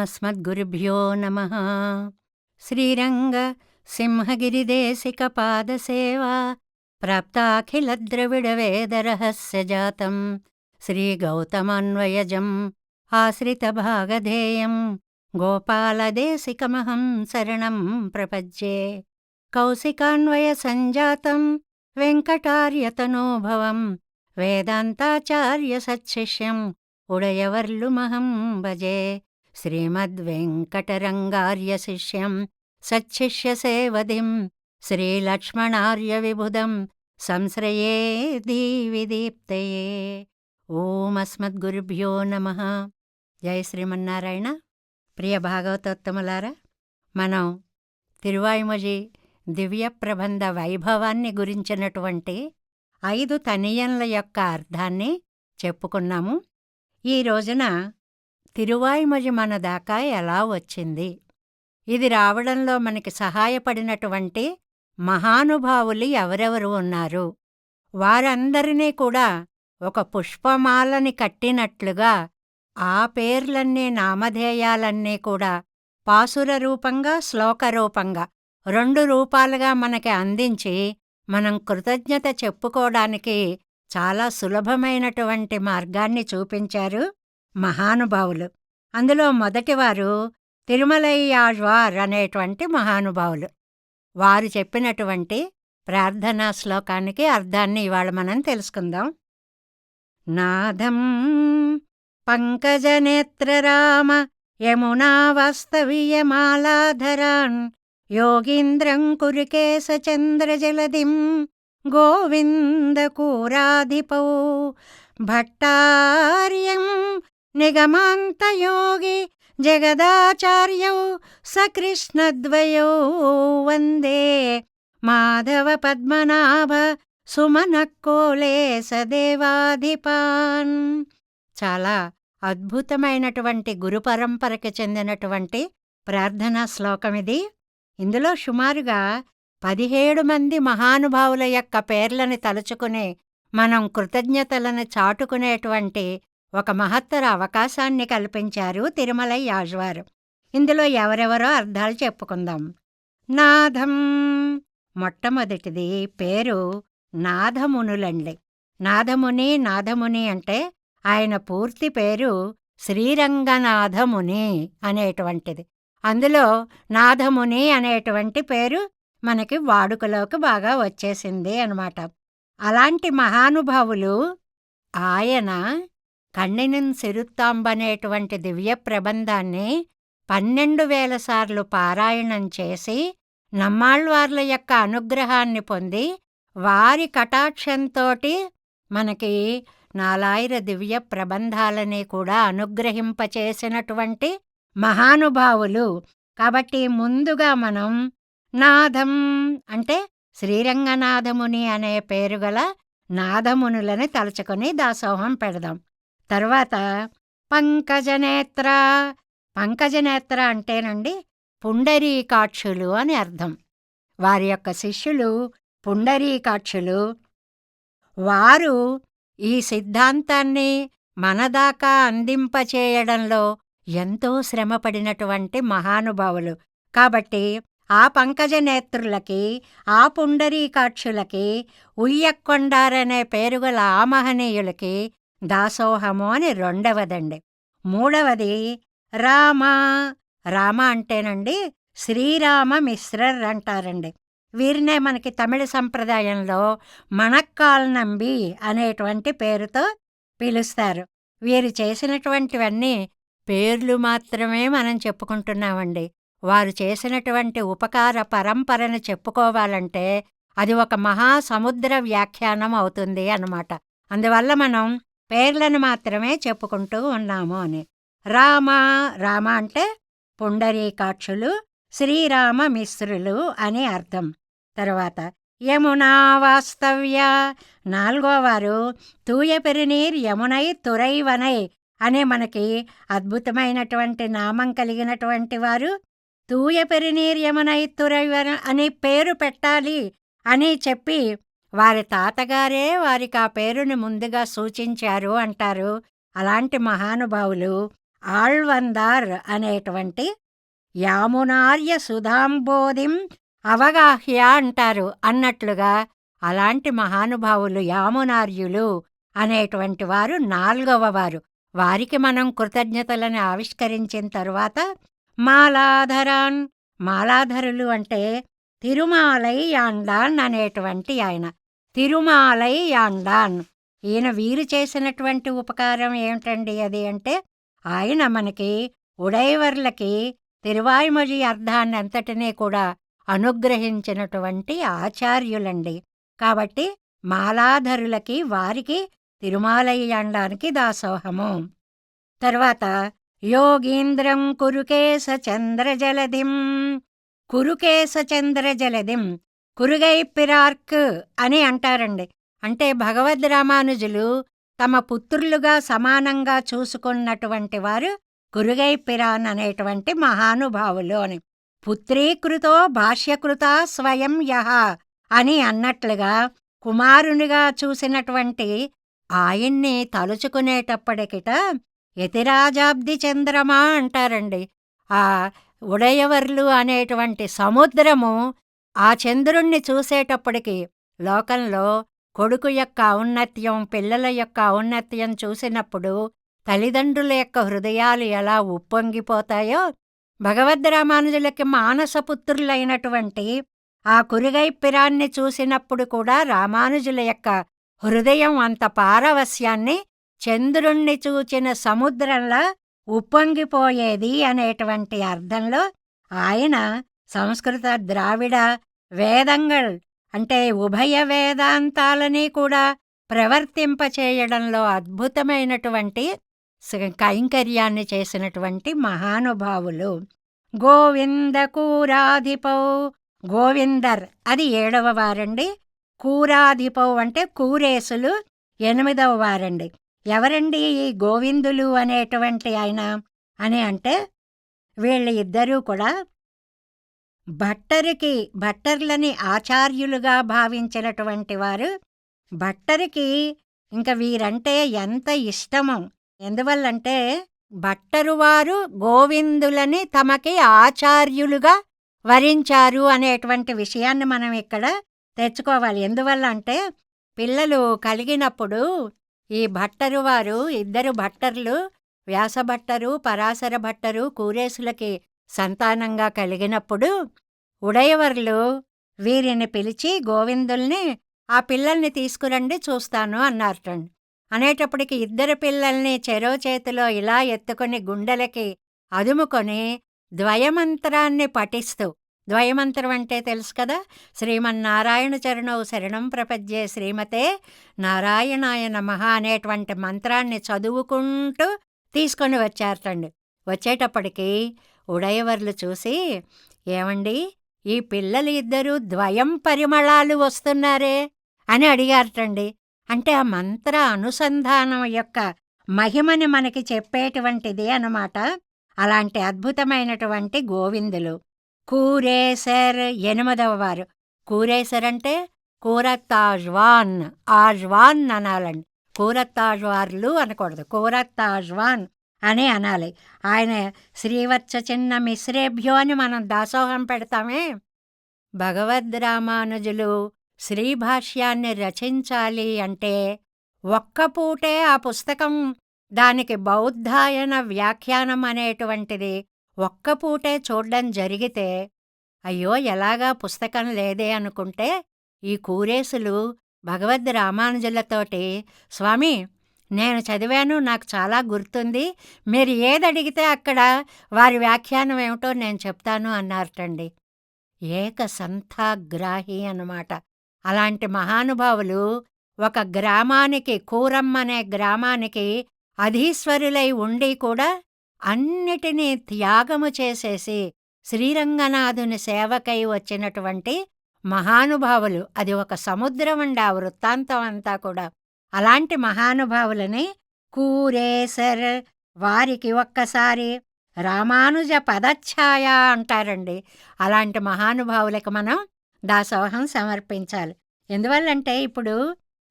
अस्मद्गुरुभ्यो नमः। श्रीरंग सिंहगिरिदेशिकपादसेवा प्राप्ताखिलद्रविडवेदरहस्यजातं श्रीगौतमान्वयजम् आश्रितभागधेयं गोपालदेशिकमहं शरणं प्रपद्ये। कौशिकान्वयसञ्जातं वेङ्कटार्यतनोभवं वेदान्ताचार्यसच्छिष्यम् उडयवर्लुमहं भजे। श्रीमद्वेङ्कटरङ्गार्यशिष्यं सच्छिष्यसेवधिं श्रीलक्ष्मणार्यविबुधं संश्रये दीविदीप्तये। ఓం అస్మద్గురుభ్యో నమః. జై శ్రీమన్నారాయణ. ప్రియ భాగవతోత్తములారా, మనం తిరువాయిమొഴി దివ్య ప్రబంధ వైభవాన్ని గురించినటువంటి 5 తనియన్ల యొక్క అర్థాన్ని చెప్పుకున్నాము. ఈ రోజున తిరువాయిమొഴి మన దాకా ఎలా వచ్చింది, ఇది రావడంలో మనకి సహాయపడినటువంటి మహానుభావులు ఎవరెవరు ఉన్నారు, వారందరినీ కూడా ఒక పుష్పమాలని కట్టినట్లుగా ఆ పేర్లన్నీ నామధేయాలన్నీ కూడా పాసుర రూపంగా శ్లోకరూపంగా 2 రూపాలుగా మనకి అందించి మనం కృతజ్ఞత చెప్పుకోవడానికి చాలా సులభమైనటువంటి మార్గాన్ని చూపించారు మహానుభావులు. అందులో మొదటివారు తిరుమలయ్యాళ్వార్ అనేటువంటి మహానుభావులు. వారు చెప్పినటువంటి ప్రార్థనా శ్లోకానికి అర్థాన్ని ఇవాళ మనం తెలుసుకుందాం. నాదం పంకజనేత్రరామ యమునా వాస్తవీయమాలాధరాన్ యోగీంద్రం కురుకేశచంద్రజలధిం గోవిందకూరాధిపౌ భట్టార్యం నిగమాంతయోగి జగదాచార్యౌ సకృష్ణద్వయౌ వందే మాధవ పద్మనాభ సుమనక్కోలే సదేవాధిపాన్. చాలా అద్భుతమైనటువంటి గురు పరంపరకి చెందినటువంటి ప్రార్థనా శ్లోకం ఇది. ఇందులో సుమారుగా 17 మంది మహానుభావుల యొక్క పేర్లని తలుచుకుని మనం కృతజ్ఞతలను చాటుకునేటువంటి ఒక మహత్తర అవకాశాన్ని కల్పించారు తిరుమలయ్యాళ్వార్. ఇందులో ఎవరెవరో అర్థాలు చెప్పుకుందాం. నాదం, మొట్టమొదటిది పేరు నాథమునులండి. నాథముని అంటే ఆయన పూర్తి పేరు శ్రీరంగనాథముని అనేటువంటిది. అందులో నాథముని అనేటువంటి పేరు మనకి వాడుకలోకి బాగా వచ్చేసింది అన్నమాట. అలాంటి మహానుభావులు ఆయన కన్నినిన్ సిరుత్తాంబనేటువంటి దివ్య ప్రబంధాన్ని 12,000 సార్లు పారాయణం చేసి నమ్మాళ్వార్ల యొక్క అనుగ్రహాన్ని పొంది వారి కటాక్షంతోటి మనకి 4000 దివ్య ప్రబంధాలని కూడా అనుగ్రహింపచేసినటువంటి మహానుభావులు. కాబట్టి ముందుగా మనం నాదం అంటే శ్రీరంగనాథముని అనే పేరు గల నాథమునులని తలుచుకొని దాసోహం పెడదాం. తర్వాత పంకజనేత్ర. పంకజనేత్ర అంటేనండి పుండరీకాక్షులు అని అర్థం. వారి యొక్క శిష్యులు పుండరీకాక్షులు. వారు ఈ సిద్ధాంతాన్ని మనదాకా అందింపచేయడంలో ఎంతో శ్రమపడినటువంటి మహానుభావులు. కాబట్టి ఆ పంకజనేత్రులకి, ఆ పుండరీకాక్షులకి, ఉయ్యక్కొండారనే పేరుగల ఆ మహనీయులకి దాసోహము అని 2వదండి. 3వది రామ. రామ అంటేనండి శ్రీరామ మిశ్రర్ అంటారండి. వీరినే మనకి తమిళ సంప్రదాయంలో మణక్కాల్ నంబి అనేటువంటి పేరుతో పిలుస్తారు. వీరు చేసినటువంటివన్నీ పేర్లు మాత్రమే మనం చెప్పుకుంటున్నామండి. వారు చేసినటువంటి ఉపకార పరంపరను చెప్పుకోవాలంటే అది ఒక మహాసముద్ర వ్యాఖ్యానం అవుతుంది అన్నమాట. అందువల్ల మనం పేర్లను మాత్రమే చెప్పుకుంటూ ఉన్నాము అని. రామ. రామ అంటే పుండరీకాక్షులు, శ్రీరామ మిశ్రులు అని అర్థం. తర్వాత యమునా వాస్తవ్య. 4వవారు తూయ పెరునీర్ యమునై తురైవనై అనే మనకి అద్భుతమైనటువంటి నామం కలిగినటువంటి వారు. తూయ పెరునీర్ యమునై తురైవన అని పేరు పెట్టాలి అని చెప్పి వారి తాతగారే వారికి ఆ పేరుని ముందుగా సూచించారు అంటారు. అలాంటి మహానుభావులు ఆళ్వందార్ అనేటువంటి యామునార్య సుధాంబోధిం అవగాహ్య అంటారు అన్నట్లుగా అలాంటి మహానుభావులు యామునార్యులు అనేటువంటి వారు 4వ వారు. వారికి మనం కృతజ్ఞతలను ఆవిష్కరించిన తరువాత మాలాధరాన్, మాలాధరులు అంటే తిరుమాలై యాండాన్ అనేటువంటి ఆయన. తిరుమాలై యాండాన్ ఈయన వీరు చేసినటువంటి ఉపకారం ఏమిటండి అది అంటే ఆయన మనకి ఉడైవర్లకి తిరువాయ్మొഴി అర్థాన్ని అంతటినీ కూడా అనుగ్రహించినటువంటి ఆచార్యులండి. కాబట్టి మాలాధరులకి వారికి తిరుమాలయ్యాండానికి దాసోహము. తర్వాత యోగీంద్రం కురుకేశ చంద్రజలధిం, కురుకేశ చంద్రజలధిం కురుగై పిరార్క్ అని అంటారండి. అంటే భగవద్ రామానుజులు తమ పుత్రులుగా సమానంగా చూసుకున్నటువంటి వారు కురుగై పిరాన్ అనేటువంటి మహానుభావులు అని. పుత్రీకృతో భాష్యకృత స్వయం యహ అని అన్నట్లుగా కుమారునిగా చూసినటువంటి ఆయన్ని తలుచుకునేటప్పటికిట యతిరాజాబ్ది చంద్రమా అంటారండి. ఆ ఉడయవర్లు అనేటువంటి సముద్రము ఆ చంద్రుణ్ణి చూసేటప్పటికి లోకంలో కొడుకు యొక్క ఔన్నత్యం, పిల్లల యొక్క ఔన్నత్యం చూసినప్పుడు తల్లిదండ్రుల యొక్క హృదయాలు ఎలా ఉప్పొంగిపోతాయో భగవద్ రామానుజులకి మానసపుత్రులైనటువంటి ఆ కురుగై పిరాన్ని చూసినప్పుడు కూడా రామానుజుల యొక్క హృదయం అంత పారవస్యాన్ని చంద్రుణ్ణి చూచిన సముద్రంలా ఉప్పొంగిపోయేది అనేటువంటి అర్థంలో ఆయన సంస్కృత ద్రావిడ వేదంగల్ అంటే ఉభయ వేదాంతాలని కూడా ప్రవర్తింపచేయడంలో అద్భుతమైనటువంటి కైంకర్యాన్ని చేసినటువంటి మహానుభావులు. గోవింద కూరాధిపౌ, గోవిందర్ అది 7వ వారండి. కూరాధిపౌ అంటే కూరేసులు 8వ వారండి. ఎవరండి ఈ గోవిందులు అనేటువంటి ఆయన అని అంటే వీళ్ళ ఇద్దరూ కూడా భట్టర్లని ఆచార్యులుగా భావించినటువంటి వారు. భట్టరికి ఇంక వీరంటే ఎంత ఇష్టమో, ఎందువల్లంటే భట్టరువారు గోవిందులని తమకి ఆచార్యులుగా వరించారు అనేటువంటి విషయాన్ని మనం ఇక్కడ తెచ్చుకోవాలి. ఎందువల్ల అంటే పిల్లలు కలిగినప్పుడు ఈ భట్టరువారు ఇద్దరు భట్టర్లు, వ్యాసభట్టరు, పరాశర భట్టరు కూరేసులకి సంతానంగా కలిగినప్పుడు ఉడయవర్లు వీరిని పిలిచి గోవిందుల్ని ఆ పిల్లల్ని తీసుకురండి చూస్తాను అన్నారటండి. అనేటప్పటికి ఇద్దరు పిల్లల్ని చెరో చేతిలో ఇలా ఎత్తుకొని గుండెలకి అదుముకొని ద్వయమంత్రాన్ని పఠిస్తూ, ద్వయమంత్రం అంటే తెలుసు కదా, శ్రీమన్నారాయణ చరణౌ శరణం ప్రపద్యే శ్రీమతే నారాయణాయ నమః అనేటువంటి మంత్రాన్ని చదువుకుంటూ తీసుకొని వచ్చారటండి. వచ్చేటప్పటికి ఉడయవర్లు చూసి, ఏమండి ఈ పిల్లలు ఇద్దరూ ద్వయం పరిమళాలు వస్తున్నారే అని అడిగారటండి. అంటే ఆ మంత్ర అనుసంధానం యొక్క మహిమని మనకి చెప్పేటువంటిది అన్నమాట. అలాంటి అద్భుతమైనటువంటి గోవిందులు. కూరేసర్ 8వ వారు. కూరేసర్ అంటే కూరత్తాజ్వాన్, ఆజ్వాన్ అనాలండి. కూరత్తాజ్వార్లు అనకూడదు, కూరత్తాజ్వాన్ అని అనాలి. ఆయన శ్రీవత్స చిన్న మిశ్రేభ్యో అని మనం దాసోహం పెడతామే. భగవద్ రామానుజులు శ్రీభాష్యాన్ని రచించాలి అంటే ఒక్క పూటే ఆ పుస్తకం, దానికి బౌద్ధాయన వ్యాఖ్యానం అనేటువంటిది ఒక్క పూటే చూడడం జరిగితే అయ్యో ఎలాగా పుస్తకం లేదే అనుకుంటే ఈ కూరేసులు భగవద్ రామానుజులతోటి, స్వామి నేను చదివాను, నాకు చాలా గుర్తుంది, మీరు ఏదడిగితే అక్కడ వారి వ్యాఖ్యానం ఏమిటో నేను చెప్తాను అన్నారటండి. ఏకసంథాగ్రాహి అన్నమాట. అలాంటి మహానుభావులు ఒక గ్రామానికి, కూరమ్మనే గ్రామానికి అధీశ్వరులై ఉండి కూడా అన్నిటినీ త్యాగము చేసేసి శ్రీరంగనాథుని సేవకై వచ్చినటువంటి మహానుభావులు. అది ఒక సముద్రం అండి ఆ వృత్తాంతం అంతా కూడా. అలాంటి మహానుభావులని కూరేసర్, వారికి ఒక్కసారి రామానుజ పదఛాయ అంటారండి. అలాంటి మహానుభావులకు మనం దాసోహం సమర్పించాలి. ఎందువల్లంటే ఇప్పుడు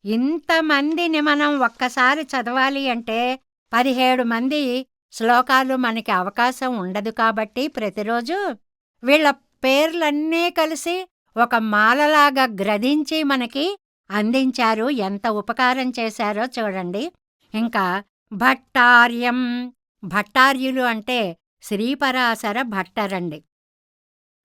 ఇంతమందిని మనం ఒక్కసారి చదవాలి అంటే 17 మంది శ్లోకాలు మనకి అవకాశం ఉండదు కాబట్టి ప్రతిరోజు వీళ్ళ పేర్లన్నీ కలిసి ఒక మాలలాగా గ్రధించి మనకి అందించారు. ఎంత ఉపకారం చేశారో చూడండి. ఇంకా భట్టార్యం, భట్టార్యులు అంటే శ్రీపరాశర భట్టరండి.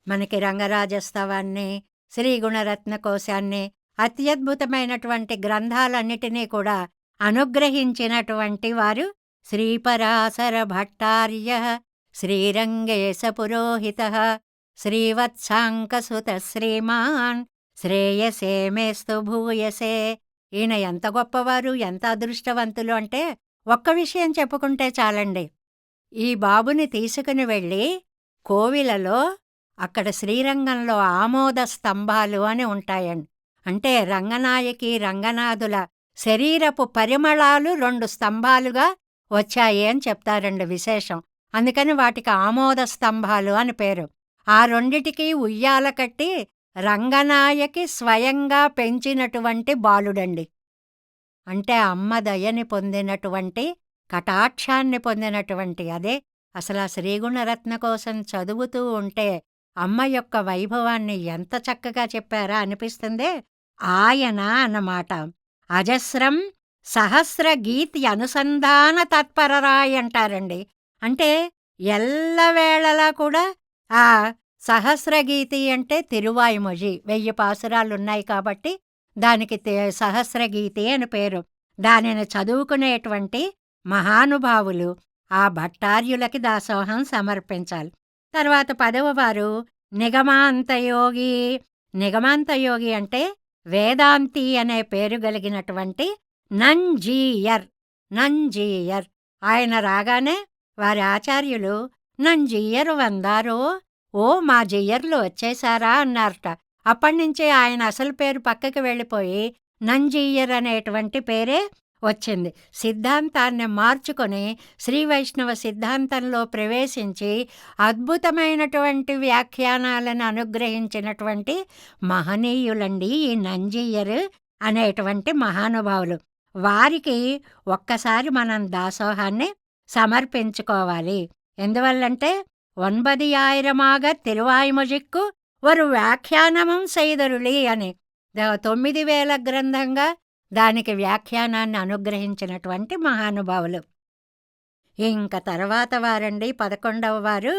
మనకి రంగరాజస్తవాన్ని, శ్రీ గుణరత్న కోశాన్ని, అత్యద్భుతమైనటువంటి గ్రంథాలన్నిటినీ కూడా అనుగ్రహించినటువంటి వారు శ్రీపరాశర భట్టార్య శ్రీరంగేశ పురోహిత శ్రీవత్సాంకసుత శ్రీమాన్ శ్రేయసే మేస్తు భూయసే. ఈయన ఎంత గొప్పవారు, ఎంత అదృష్టవంతులు అంటే ఒక్క విషయం చెప్పుకుంటే చాలండి. ఈ బాబుని తీసుకుని వెళ్ళి కోవిలలో అక్కడ శ్రీరంగంలో ఆమోద స్తంభాలు అని ఉంటాయండి. అంటే రంగనాయకి రంగనాథుల శరీరపు పరిమళాలు 2 స్తంభాలుగా వచ్చాయి అని చెప్తారండి విశేషం. అందుకని వాటికి ఆమోద స్తంభాలు అని పేరు. ఆ రెండిటికి ఉయ్యాల కట్టి రంగనాయకి స్వయంగా పెంచినటువంటి బాలుడండి. అంటే అమ్మ దయని పొందినటువంటి, కటాక్షాన్ని పొందినటువంటి అదే అసలు ఆ శ్రీగుణరత్న కోసం చదువుతూ ఉంటే అమ్మ యొక్క వైభవాన్ని ఎంత చక్కగా చెప్పారా అనిపిస్తుందే. ఆయన అన్నమాట అజస్రం సహస్ర గీతి అనుసంధాన తత్పరరాయ్ అంటారండి. అంటే ఎల్లవేళలా కూడా ఆ సహస్రగీతి అంటే తిరువాయిమొഴി 1000 పాసురాలున్నాయి కాబట్టి దానికి సహస్రగీతి అని పేరు. దానిని చదువుకునేటువంటి మహానుభావులు ఆ భట్టార్యులకి దాసోహం సమర్పించాలి. తర్వాత 10వ వారు నిగమాంతయోగి. నిగమాంతయోగి అంటే వేదాంతి అనే పేరు కలిగినటువంటి నంజీయర్. నంజీయర్ ఆయన రాగానే వారి ఆచార్యులు నంజీయరు వందారో, ఓ మా జయ్యర్లు వచ్చేశారా అన్నారట. అప్పటినుంచి ఆయన అసలు పేరు పక్కకి వెళ్ళిపోయి నంజీయర్ అనేటువంటి పేరే వచ్చింది. సిద్ధాంతాన్ని మార్చుకొని శ్రీ వైష్ణవ సిద్ధాంతంలో ప్రవేశించి అద్భుతమైనటువంటి వ్యాఖ్యానాలను అనుగ్రహించినటువంటి మహనీయులండి ఈ నంజీయర్ అనేటువంటి మహానుభావులు. వారికి ఒక్కసారి మనం దాసోహాన్ని సమర్పించుకోవాలి. ఎందువల్లంటే 9,000 తిరువాయిమొழிக்கு ஒரு వ్యాఖ్యానమం செய்தருளி అని 9,000 గ్రంథంగా దానికి వ్యాఖ్యానాన్ని అనుగ్రహించినటువంటి మహానుభావులు. ఇంక తర్వాత వారండి 11వ వారు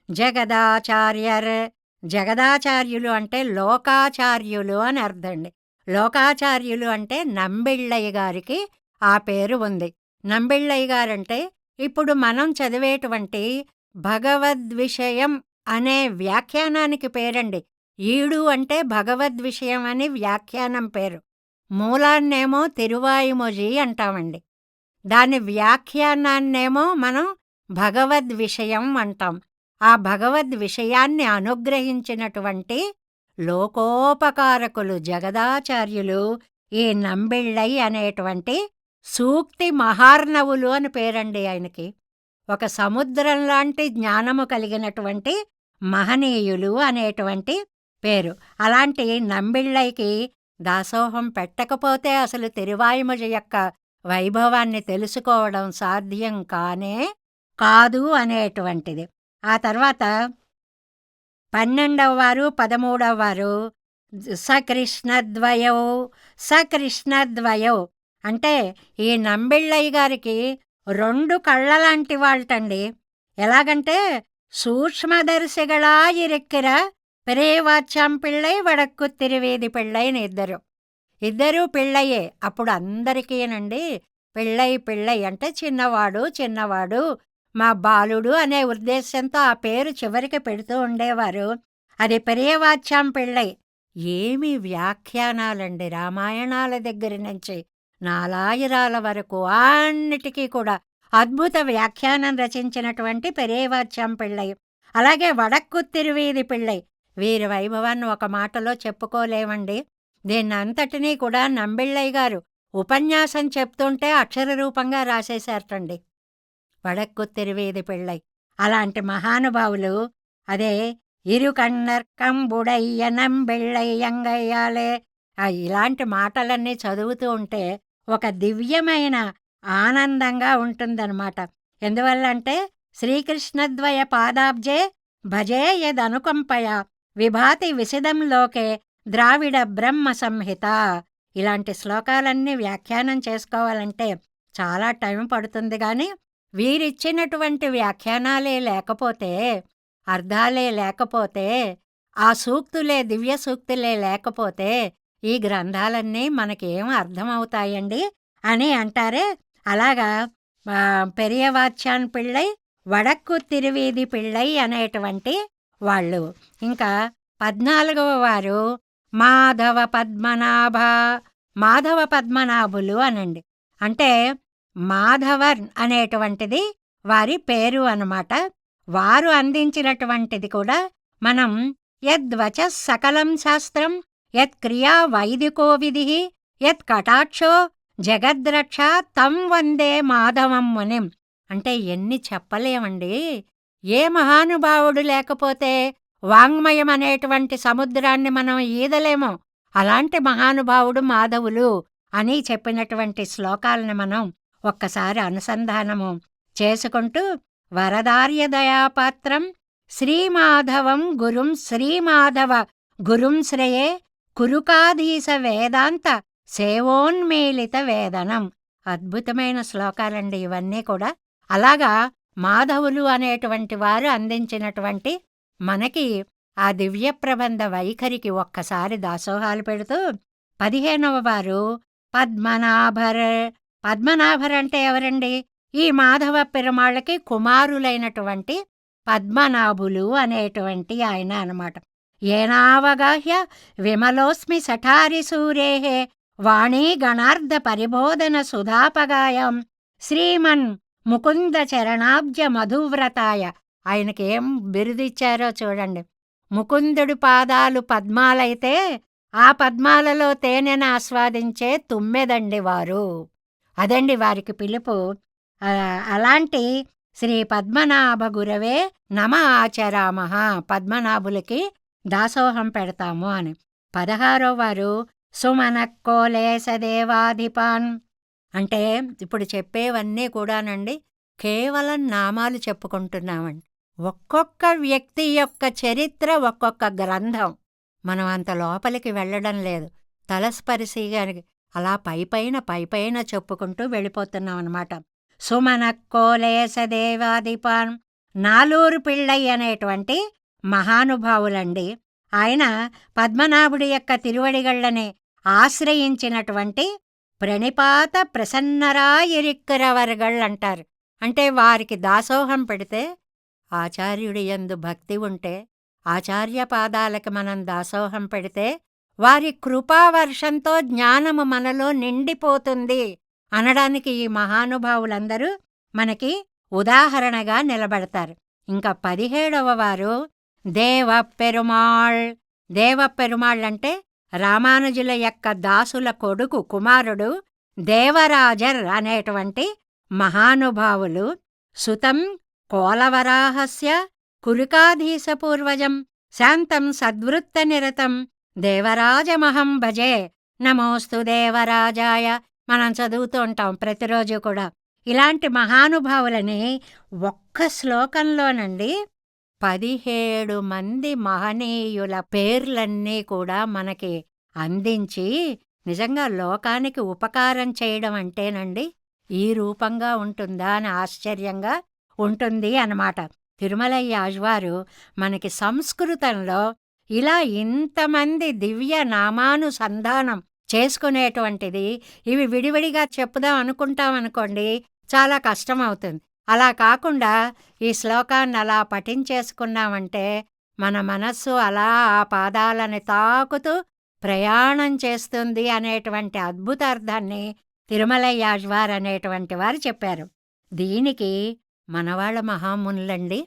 జగదాచార్యర్. జగదాచార్యులు అంటే లోకాచార్యులు అని అర్థండి. లోకాచార్యులు అంటే నంబిళ్ళయ్య గారికి ఆ పేరు ఉంది. నంబిళ్ళయ్య గారంటే ఇప్పుడు మనం చదివేటువంటి భగవద్విషయం అనే వ్యాఖ్యానానికి పేరండి. ఈడు అంటే భగవద్విషయం అని వ్యాఖ్యానం పేరు. మూలాన్నేమో తిరువాయిమొഴి అంటామండి. దాని వ్యాఖ్యానాన్నేమో మనం భగవద్విషయం అంటాం. ఆ భగవద్విషయాన్ని అనుగ్రహించినటువంటి లోకోపకారకులు జగదాచార్యులు ఈ నంబిళ్ళై అనేటువంటి సూక్తి మహార్ణవులు అని పేరండి ఆయనకి. ఒక సముద్రం లాంటి జ్ఞానము కలిగినటువంటి మహనీయులు అనేటువంటి పేరు. అలాంటి నంబిళ్ళైకి దాసోహం పెట్టకపోతే అసలు తిరువాయిమొഴి యొక్క వైభవాన్ని తెలుసుకోవడం సాధ్యం కానే కాదు అనేటువంటిది. ఆ తర్వాత 12వ వారు 13వ వారు సకృష్ణద్వయౌ. సకృష్ణద్వయౌ అంటే ఈ నంబిళ్ళయ్య గారికి 2 కళ్ళ లాంటి వాళ్ళటండి. ఎలాగంటే సూక్ష్మదర్శిగళాయిరెక్కిర పెరేవాచ్యాం పిళ్ళై వడక్కు తిరువేది పిళ్ళై అని ఇద్దరూ పిళ్ళయ్యే. అప్పుడు అందరికీనండి పిళ్ళై పిళ్ళై అంటే చిన్నవాడు చిన్నవాడు మా బాలుడు అనే ఉద్దేశంతో ఆ పేరు చివరికి పెడుతూ ఉండేవారు. అది పెరియవాచ్యాం పిళ్ళై. ఏమి వ్యాఖ్యానాలండి! రామాయణాల దగ్గర నుంచి నాలాయిరాల వరకు అన్నిటికీ కూడా అద్భుత వ్యాఖ్యానం రచించినటువంటి పెరియవాచ్యాం పిళ్ళై. అలాగే వడక్కు తిరువీధి పిళ్ళై. వీరి వైభవాన్ని ఒక మాటలో చెప్పుకోలేమండి. దీన్నంతటినీ కూడా నంబిళ్ళయ్య గారు ఉపన్యాసం చెప్తుంటే అక్షర రూపంగా రాసేశారటండి వడక్కు తిరువీధి పిళ్ళై. అలాంటి మహానుభావులు అదే ఇరుకన్నర్కంబుడయ్య నంబిళ్ళై యంగయ్యాలే. ఇలాంటి మాటలన్నీ చదువుతూ ఉంటే ఒక దివ్యమైన ఆనందంగా ఉంటుందన్నమాట. ఎందువల్లంటే శ్రీకృష్ణద్వయ పాదాబ్జే భజే యదనుకంపయ విభాతి విశదం లోకే ద్రావిడ బ్రహ్మ సంహిత. ఇలాంటి శ్లోకాలన్నీ వ్యాఖ్యానం చేసుకోవాలంటే చాలా టైం పడుతుంది కానీ వీరిచ్చినటువంటి వ్యాఖ్యానాలే లేకపోతే, అర్థాలే లేకపోతే, ఆ సూక్తులే దివ్య సూక్తులే లేకపోతే ఈ గ్రంథాలన్నీ మనకేం అర్థమవుతాయండి అని అంటారే. అలాగా పెరియవాచ్యాన్ పిళ్ళై వడక్కు తిరువీధి పిళ్ళై అనేటువంటి వాళ్ళు. ఇంకా 14వ వారు మాధవ పద్మనాభ. మాధవ పద్మనాభులు అనండి. అంటే మాధవర్ అనేటువంటిది వారి పేరు అన్నమాట. వారు అందించినటువంటిది కూడా మనం యద్వచ సకలం శాస్త్రం యత్ క్రియా వైదికో విధి యత్ కటాక్షో జగద్రక్ష తం వందే మాధవం మునిం. అంటే ఎన్ని చెప్పలేమండి. ఏ మహానుభావుడు లేకపోతే వాంగ్మయం అనేటువంటి సముద్రాన్ని మనం ఈదలేమో అలాంటి మహానుభావుడు మాధవులు అని చెప్పినటువంటి శ్లోకాలను మనం ఒక్కసారి అనుసంధానము చేసుకుంటూ వరదార్య దయాపాత్రం శ్రీమాధవం గురుం శ్రీమాధవ గురుం శ్రేయే కురుకాధీశ వేదాంత సేవోన్మేలిత వేదనం. అద్భుతమైన శ్లోకాలండి ఇవన్నీ కూడా. అలాగా మాధవులు అనేటువంటి వారు అందించినటువంటి మనకి ఆ దివ్య ప్రబంధ వైఖరికి ఒక్కసారి దాసోహాలు పెడుతూ 15వ వారు పద్మనాభర్. పద్మనాభర్ అంటే ఎవరండి? ఈ మాధవ పెరుమాళ్ళకి కుమారులైనటువంటి పద్మనాభులు అనేటువంటి ఆయన అన్నమాట. ఏనావగాహ్య విమలోస్మి సఠారి సూరేహే వాణీ గణార్ధ పరిబోధన సుధాపగాయం శ్రీమన్ ముకుంద చరణాబ్జ మధువ్రతాయ. ఆయనకేం బిరుదిచ్చారో చూడండి. ముకుందుడి పాదాలు పద్మాలైతే ఆ పద్మాలలో తేనెను ఆస్వాదించే తుమ్మెదండి వారు. అదండి వారికి పిలుపు. అలాంటి శ్రీ పద్మనాభ గురవే నమ ఆచరామః. పద్మనాభులకి దాసోహం పెడతాము అని. 16వ వారు సుమనక్కోలేశ దేవాధిపాన్. అంటే ఇప్పుడు చెప్పేవన్నీ కూడానండి కేవలం నామాలు చెప్పుకుంటున్నామండి. ఒక్కొక్క వ్యక్తి యొక్క చరిత్ర ఒక్కొక్క గ్రంథం. మనం అంత లోపలికి వెళ్ళడం లేదు. తలస్పరిశీగానికి అలా పైపైన చెప్పుకుంటూ వెళ్ళిపోతున్నాం అన్నమాట. సుమనక్కోలేశ దేవాధిపాన్. నాలూరు పిళ్ళై అనేటువంటి మహానుభావులండి. ఆయన పద్మనాభుడి యొక్క తిరువడిగళ్ళని ఆశ్రయించినటువంటి ప్రణిపాత ప్రసన్నరాయిరిక్కరవర్గళ్ అంటారు. అంటే వారికి దాసోహం పెడితే ఆచార్యుడి యందు భక్తి ఉంటే ఆచార్య పాదాలకు మనం దాసోహం పెడితే వారి కృపావర్షంతో జ్ఞానము మనలో నిండిపోతుంది అనడానికి ఈ మహానుభావులందరూ మనకి ఉదాహరణగా నిలబడతారు. ఇంకా 17వ వారు దేవపెరుమాళ్. దేవపెరుమాళ్ అంటే రామానుజుల యొక్క దాసుల కొడుకు కుమారుడు దేవరాజర్ అనేటువంటి మహానుభావులు. సుతం కోలవరాహస్య కురుకాధీశపూర్వజం శాంతం సద్వృత్త నిరతం దేవరాజమహం భజే నమోస్తు దేవరాజాయ. మనం చదువుతూ ఉంటాం ప్రతిరోజు కూడా. ఇలాంటి మహానుభావులని ఒక్క శ్లోకంలోనండి 17 మంది మహనీయుల పేర్లన్నీ కూడా మనకి అందించి నిజంగా లోకానికి ఉపకారం చేయడం అంటేనండి ఈ రూపంగా ఉంటుందా అని ఆశ్చర్యంగా ఉంటుంది అన్నమాట. తిరుమలయ్య ఆళ్వారు మనకి సంస్కృతంలో ఇలా ఇంతమంది దివ్య నామానుసంధానం చేసుకునేటువంటిది ఇవి విడివిడిగా చెప్పుదాం అనుకుంటామనుకోండి చాలా కష్టమవుతుంది. అలా కాకుండా ఈ శ్లోకాన్ని అలా పఠించేసుకున్నామంటే మన మనస్సు అలా ఆ పాదాలని తాకుతూ ప్రయాణం చేస్తుంది అనేటువంటి అద్భుత అర్థాన్ని తిరుమలయ్య ఆళ్వార్ అనేటువంటి వారు చెప్పారు. దీనికి మనవాళ్ళ మహామునులండి,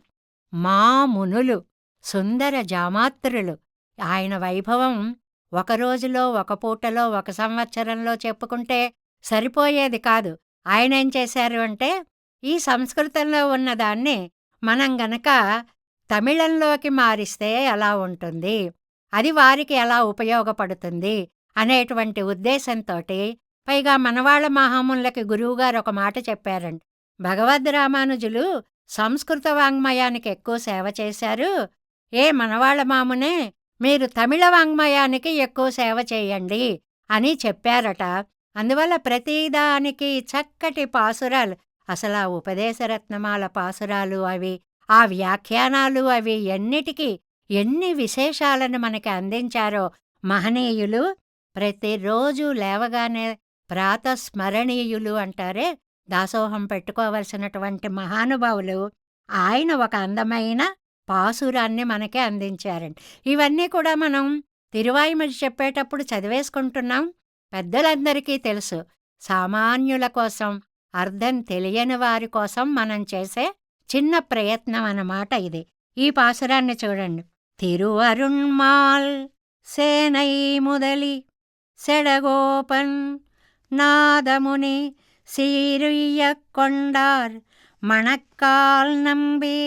మా మునులు, సుందర జామాత్రులు. ఆయన వైభవం ఒక రోజులో, ఒక పూటలో, ఒక సంవత్సరంలో చెప్పుకుంటే సరిపోయేది కాదు. ఆయన ఏం చేశారు అంటే ఈ సంస్కృతంలో ఉన్నదాన్ని మనం గనక తమిళంలోకి మారిస్తే ఎలా ఉంటుంది, అది వారికి ఎలా ఉపయోగపడుతుంది అనేటువంటి ఉద్దేశంతో పైగా మనవాళ్ళ మహామునులకి గురువుగారు ఒక మాట చెప్పారండి. భగవద్ రామానుజులు సంస్కృత వాంగ్మయానికి ఎక్కువ సేవ చేశారు. మనవాళ్ళ మామునే మీరు తమిళ వాంగ్మయానికి ఎక్కువ సేవ చేయండి అని చెప్పారట. అందువల్ల ప్రతిదానికి చక్కటి పాసురాలు, అసలు ఆ ఉపదేశరత్నమాల పాసురాలు అవి, ఆ వ్యాఖ్యానాలు అవి ఎన్నిటికీ ఎన్ని విశేషాలను మనకి అందించారో మహనీయులు. ప్రతిరోజు లేవగానే ప్రాతస్మరణీయులు అంటారే, దాసోహం పెట్టుకోవలసినటువంటి మహానుభావులు, ఆయన ఒక అందమైన పాసురాన్ని మనకి అందించారండి. ఇవన్నీ కూడా మనం తిరువాయిమొഴി చెప్పేటప్పుడు చదివేసుకుంటున్నాం. పెద్దలందరికీ తెలుసు. సామాన్యుల కోసం, అర్థం తెలియని వారి కోసం మనం చేసే చిన్న ప్రయత్నం అన్నమాట ఇది. ఈ పాసురాన్ని చూడండి. తిరువరుణ్మాల్ సేనై ముదలి సెడగోపన్ నాదముని சீருய்யக் கொண்டார் மணக்கால் நம்பி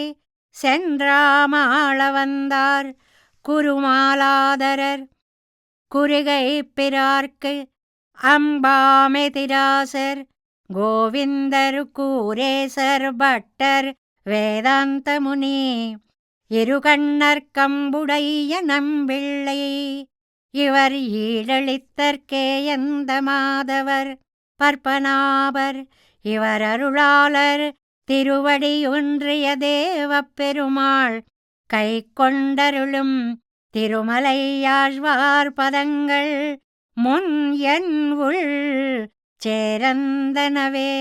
சென்றாமாள வந்தார் குருமாலாதரர் குருகை பிறார்க்கு அம்பாமெதிராசர் கோவிந்தர் கூரேசர் பட்டர் வேதாந்த முனி இருகண்ணர் கம்புடைய நம்பிள்ளை இவர் ஈழளித்தற்கே எந்த மாதவர் பற்பனாபர் இவர் அருளாளர் திருவடி ஒன்றிய தேவப் பெருமாள் கை கொண்டருளும் తిరుమలయ్యాళ్వార్ పదంగళ్ మున్ ఎన్ ఉల్ చేరందనవే.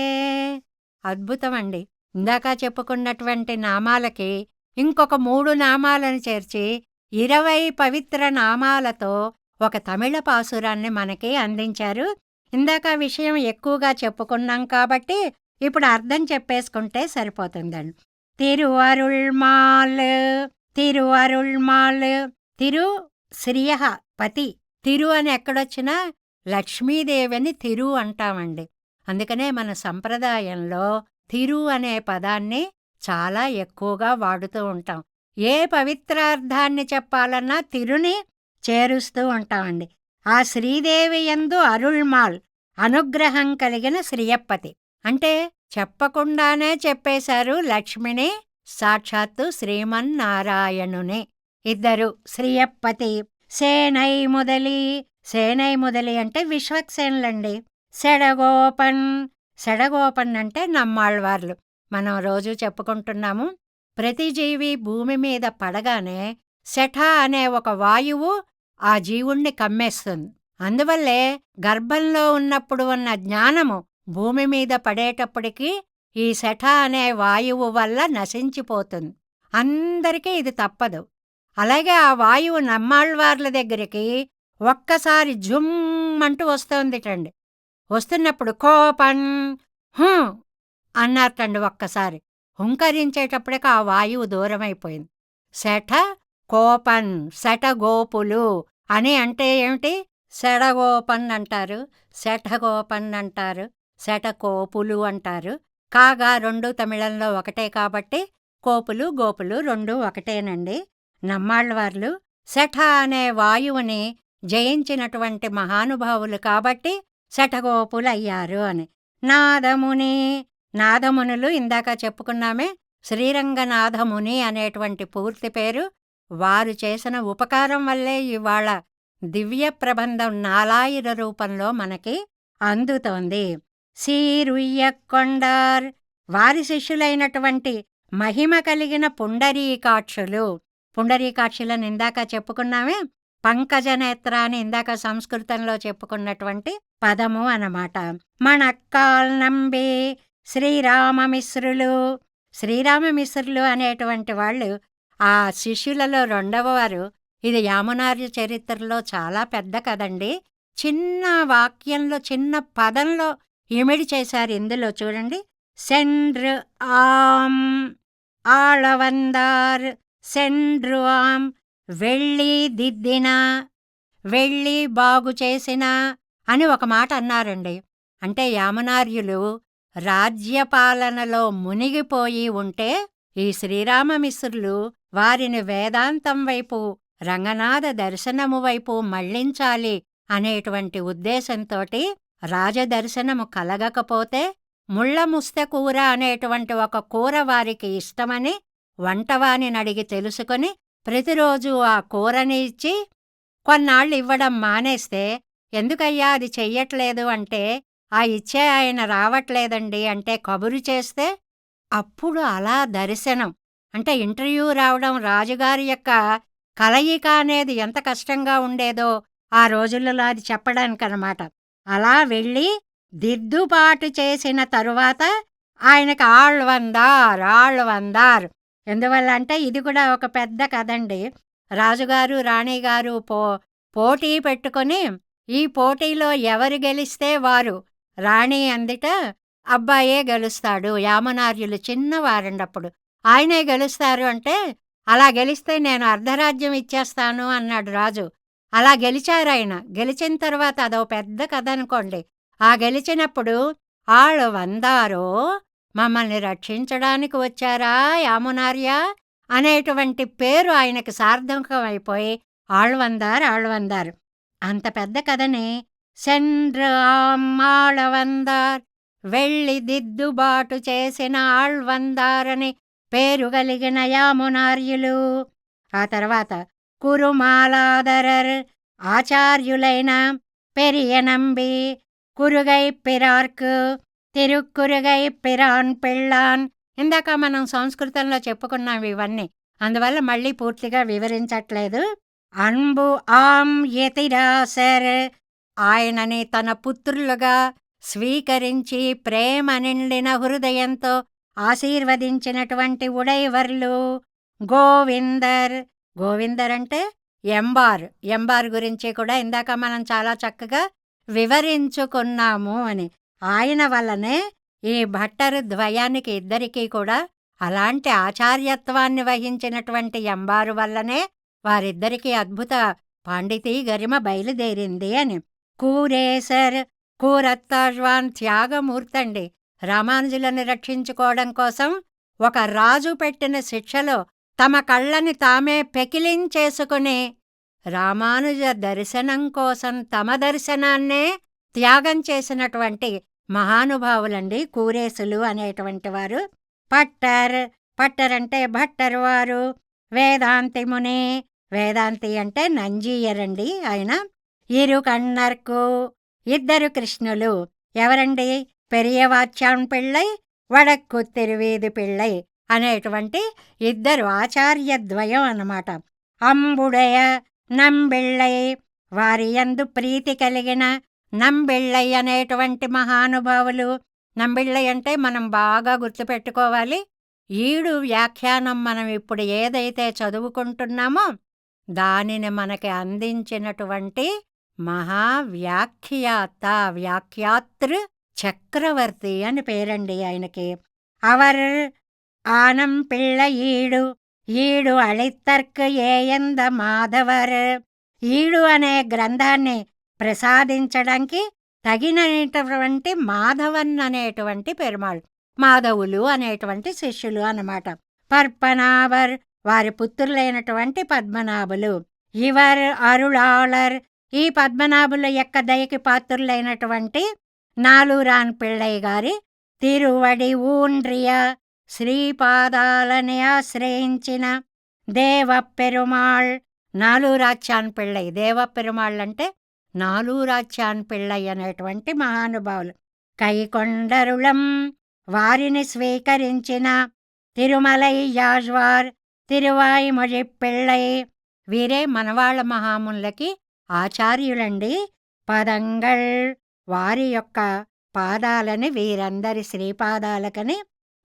అద్భుతమండి. ఇందాక చెప్పుకున్నటువంటి నామాలకి ఇంకొక 3 నామాలను చేర్చి 20 పవిత్ర నామాలతో ఒక తమిళ పాసురాన్ని మనకి అందించారు. ఇందాక విషయం ఎక్కువగా చెప్పుకున్నాం కాబట్టి ఇప్పుడు అర్థం చెప్పేసుకుంటే సరిపోతుందండి. తిరువరుళ్మాల్, తిరువరుళ్మాల్, తిరు శ్రియ పతి. తిరు అని ఎక్కడొచ్చినా లక్ష్మీదేవిని తిరు అంటామండి. అందుకనే మన సంప్రదాయంలో తిరు అనే పదాన్ని చాలా ఎక్కువగా వాడుతూ ఉంటాం. ఏ పవిత్రార్థాన్ని చెప్పాలన్నా తిరుని చేరుస్తూ ఉంటామండి. ఆ శ్రీదేవి యందు అరుళ్మాల్, అనుగ్రహం కలిగిన శ్రియప్పతి. అంటే చెప్పకుండానే చెప్పేశారు లక్ష్మిని సాక్షాత్తు శ్రీమన్నారాయణుని. ఇద్దరు శ్రియప్పతి. సేనై ముదలి, సేనై ముదలి అంటే విశ్వక్సేనులండి. సెడగోపన్, సెడగోపన్ అంటే నమ్మాళ్వార్లు. మనం రోజు చెప్పుకుంటున్నాము. ప్రతి జీవి భూమి మీద పడగానే శఠ అనే ఒక వాయువు ఆ జీవుణ్ణి కమ్మేస్తుంది. అందువల్లే గర్భంలో ఉన్నప్పుడు ఉన్న జ్ఞానము భూమి మీద పడేటప్పటికీ ఈ శఠ అనే వాయువు వల్ల నశించిపోతుంది. అందరికీ ఇది తప్పదు. అలాగే ఆ వాయువు నమ్మాళ్వార్ల దగ్గరికి ఒక్కసారి జుమ్ అంటూ వస్తోందిటండి. వస్తున్నప్పుడు కోపన్ హూ అన్నారటండి. ఒక్కసారి హుంకరించేటప్పటికి ఆ వాయువు దూరమైపోయింది. శఠ కోపన్, శఠగోపులు అని అంటే ఏమిటి? సెడగోపన్ అంటారు, శఠగోపన్ అంటారు, శఠకోపులు అంటారు. కాగా 2 తమిళంలో ఒకటే కాబట్టి కోపులు గోపులు 2 ఒకటేనండి. నమ్మాళ్వార్లు శఠ అనే వాయువుని జయించినటువంటి మహానుభావులు కాబట్టి శఠగోపులయ్యారు అని. నాదముని, నాదమునులు ఇందాక చెప్పుకున్నామే. శ్రీరంగనాథముని అనేటువంటి పూర్తి పేరు. వారు చేసిన ఉపకారం వల్లే ఇవాళ దివ్య ప్రబంధం 4000 రూపంలో మనకి అందుతోంది. సీరుయ్యకొండార్, వారి శిష్యులైనటువంటి మహిమ కలిగిన పుండరీకాక్షులు. పుండరీకాక్షులను ఇందాక చెప్పుకున్నామే. పంకజనేత్ర అని ఇందాక సంస్కృతంలో చెప్పుకున్నటువంటి పదము అన్నమాట. మణక్కాల్ నంబి, శ్రీరామమిశ్రులు. శ్రీరామమిశ్రులు అనేటువంటి వాళ్ళు ఆ శిష్యులలో 2వ వారు. ఇది యామునార్య చరిత్రలో చాలా పెద్ద కదండి. చిన్న వాక్యంలో, చిన్న పదంలో ఇమిడి చేశారు. ఇందులో చూడండి. సెండ్రు ఆమ్ ఆళవందార్, సెండ్రు ఆమ్ వెళ్ళి దిద్దిన, వెళ్ళి బాగు చేసిన అని ఒక మాట అన్నారండి. అంటే యామునార్యులు రాజ్యపాలనలో మునిగిపోయి ఉంటే ఈ శ్రీరామమిశ్రులు వారిని వేదాంతం వైపు, రంగనాథ దర్శనము వైపు మళ్లించాలి అనేటువంటి ఉద్దేశంతోటి రాజదర్శనము కలగకపోతే ముళ్ళ ముస్త కూర అనేటువంటి ఒక కూర వారికి ఇష్టమని వంటవానినడిగి తెలుసుకొని ప్రతిరోజు ఆ కూరని ఇచ్చి కొన్నాళ్ళు ఇవ్వడం మానేస్తే, "ఎందుకయ్యా అది చెయ్యట్లేదు" అంటే, "ఆ ఇచ్చే ఆయన రావట్లేదండి" అంటే కబురు చేస్తే, అప్పుడు అలా దర్శనం. అంటే ఇంటర్వ్యూ రావడం రాజుగారి యొక్క కలయిక అనేది ఎంత కష్టంగా ఉండేదో ఆ రోజులలో అది చెప్పడానికనమాట. అలా వెళ్ళి దిద్దుబాటు చేసిన తరువాత ఆయనకి ఆళ్వందార్, ఆళ్వందార్. ఎందువల్ల అంటే ఇది కూడా ఒక పెద్ద కథండి. రాజుగారు, రాణిగారు పోటీ పెట్టుకొని, ఈ పోటీలో ఎవరు గెలిస్తే వారు. రాణి అందిట అబ్బాయే గెలుస్తాడు. యామనార్యులు చిన్నవారండప్పుడు. ఆయనే గెలుస్తారు అంటే, అలా గెలిస్తే నేను అర్ధరాజ్యం ఇచ్చేస్తాను అన్నాడు రాజు. అలా గెలిచారాయన. గెలిచిన తర్వాత అదో పెద్ద కథ అనుకోండి. ఆ గెలిచినప్పుడు ఆళ్ళు వందారో మమ్మల్ని రక్షించడానికి వచ్చారా యామునార్య అనేటువంటి పేరు ఆయనకి సార్థకమైపోయి ఆళ్వందార్ ఆళ్వందార్. అంత పెద్ద కథని సెండ్రు ఆళ్ళవందార్ వెళ్ళి దిద్దుబాటు చేసిన ఆళ్వందారని పేరు కలిగిన యామునార్యులు. ఆ తర్వాత కురుమాలాదరర్ ఆచార్యులైన పెరియనంబి కురుగై పిరార్కు తిరుక్కురుగై పిరాన్ పెళ్ళాన్. ఇందాక మనం సంస్కృతంలో చెప్పుకున్నాం ఇవన్నీ, అందువల్ల మళ్ళీ పూర్తిగా వివరించట్లేదు. అన్బు ఆం యతిరాసర్ ఆయనని తన పుత్రులుగా స్వీకరించి ప్రేమ నిండిన హృదయంతో ఆశీర్వదించినటువంటి ఉడైవర్లు గోవిందర్. గోవిందర్ అంటే ఎంబార్ గురించి కూడా ఇందాక మనం చాలా చక్కగా వివరించుకున్నాము అని. ఆయన వల్లనే ఈ భట్టరు ద్వయానికి ఇద్దరికీ కూడా అలాంటి ఆచార్యత్వాన్ని వహించినటువంటి ఎంబారు వల్లనే వారిద్దరికీ అద్భుత పాండితీ గరిమ బయలుదేరింది అని. కూరేసర్ కూరత్తాళ్వాన్ త్యాగమూర్తండి. రామానుజులను రక్షించుకోవడం కోసం ఒక రాజు పెట్టిన శిక్షలో తమ కళ్ళని తామే పెకిలించేసుకుని రామానుజ దర్శనం కోసం తమ దర్శనాన్నే త్యాగం చేసినటువంటి మహానుభావులండి కూరేసులు అనేటువంటి వారు. పట్టర్ అంటే భట్టర్ వారు. వేదాంతి ముని, వేదాంతి అంటే నంజీయరండి ఆయన. ఇరు కన్నర్కు ఇద్దరు కృష్ణులు. ఎవరండి? పెరియవాచ్యాన్ పిళ్ళై వడక్కు తిరువీధి పిళ్ళై అనేటువంటి ఇద్దరు ఆచార్యద్వయం అన్నమాట. అంబుడయ నంబిళ్ళై వారి యందు ప్రీతి కలిగిన నంబిళ్ళై అనేటువంటి మహానుభావులు. నంబిళ్ళై అంటే మనం బాగా గుర్తుపెట్టుకోవాలి. ఈడు వ్యాఖ్యానం మనం ఇప్పుడు ఏదైతే చదువుకుంటున్నామో దానిని మనకి అందించినటువంటి వ్యాఖ్యాతృ చక్రవర్తి అని పేరండి ఆయనకి. అవర్ ఆనం పిళ్ళ ఈడు అళిత్తర్కు ఏయంద మాధవర్. ఈడు అనే గ్రంథాన్ని ప్రసాదించడానికి తగినటువంటి మాధవన్ అనేటువంటి పెరుమాళ్, మాధవులు అనేటువంటి శిష్యులు అన్నమాట. పద్మనాభర్ వారి పుత్రులైనటువంటి పద్మనాభులు. ఇవర్ అరుళాళర్ ఈ పద్మనాభుల యొక్క దయకి పాత్రులైనటువంటి నాలూరాన్ పిళ్ళై గారి తిరువడి ఊండ్రియ శ్రీపాదాలని ఆశ్రయించిన దేవపెరుమాళ్. నాలూరాచ్యాన్ పిళ్ళై, దేవపెరుమాళ్ అంటే నాలూరాచ్యాన్ పిళ్ళై అనేటువంటి మహానుభావులు. కైకొండరుళం వారిని స్వీకరించిన తిరుమలై యాజ్వార్ తిరువాయిమొഴി పిళ్ళై. వీరే మనవాళ్ల మహామునులకి ఆచార్యులండి. పదంగళ్ వారి యొక్క పాదాలని వీరందరి శ్రీపాదాలకని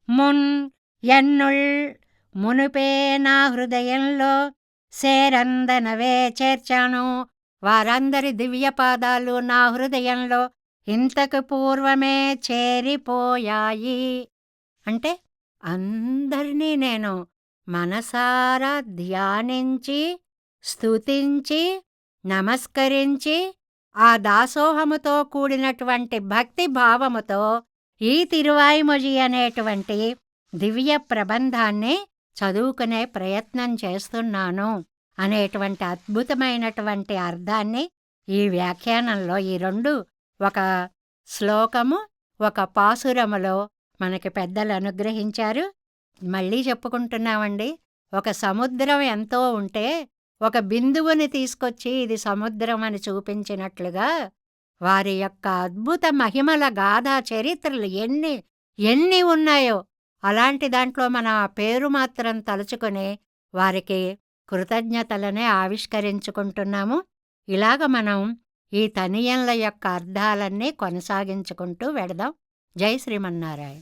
మున్ ఎన్నుల్ మునుపే నా హృదయంలో సేరందనవే చేర్చాను. వారందరి దివ్యపాదాలు నా హృదయంలో ఇంతకు పూర్వమే చేరిపోయాయి. అంటే అందరినీ నేను మనసారా ధ్యానించి స్తుతించి నమస్కరించి ఆ దాసోహముతో కూడినటువంటి భక్తి భావముతో ఈ తిరువాయిమొഴി అనేటువంటి దివ్య ప్రబంధాన్ని చదువుకునే ప్రయత్నం చేస్తున్నాను అనేటువంటి అద్భుతమైనటువంటి అర్థాన్ని ఈ వ్యాఖ్యానంలో ఈ రెండు, ఒక శ్లోకము ఒక పాసురములో మనకి పెద్దలు అనుగ్రహించారు. మళ్ళీ చెప్పుకుంటున్నామండి. ఒక సముద్రం ఎంతో ఉంటే ఒక బిందువుని తీసుకొచ్చి ఇది సముద్రం అని చూపించినట్లుగా వారి యొక్క అద్భుత మహిమల గాథా చరిత్రలు ఎన్ని ఎన్ని ఉన్నాయో అలాంటి దాంట్లో మన ఆ పేరు మాత్రం తలుచుకొని వారికి కృతజ్ఞతలనే ఆవిష్కరించుకుంటున్నాము. ఇలాగ మనం ఈ తనియన్ల యొక్క అర్థాలన్నీ కొనసాగించుకుంటూ వెడదాం. జై శ్రీమన్నారాయణ.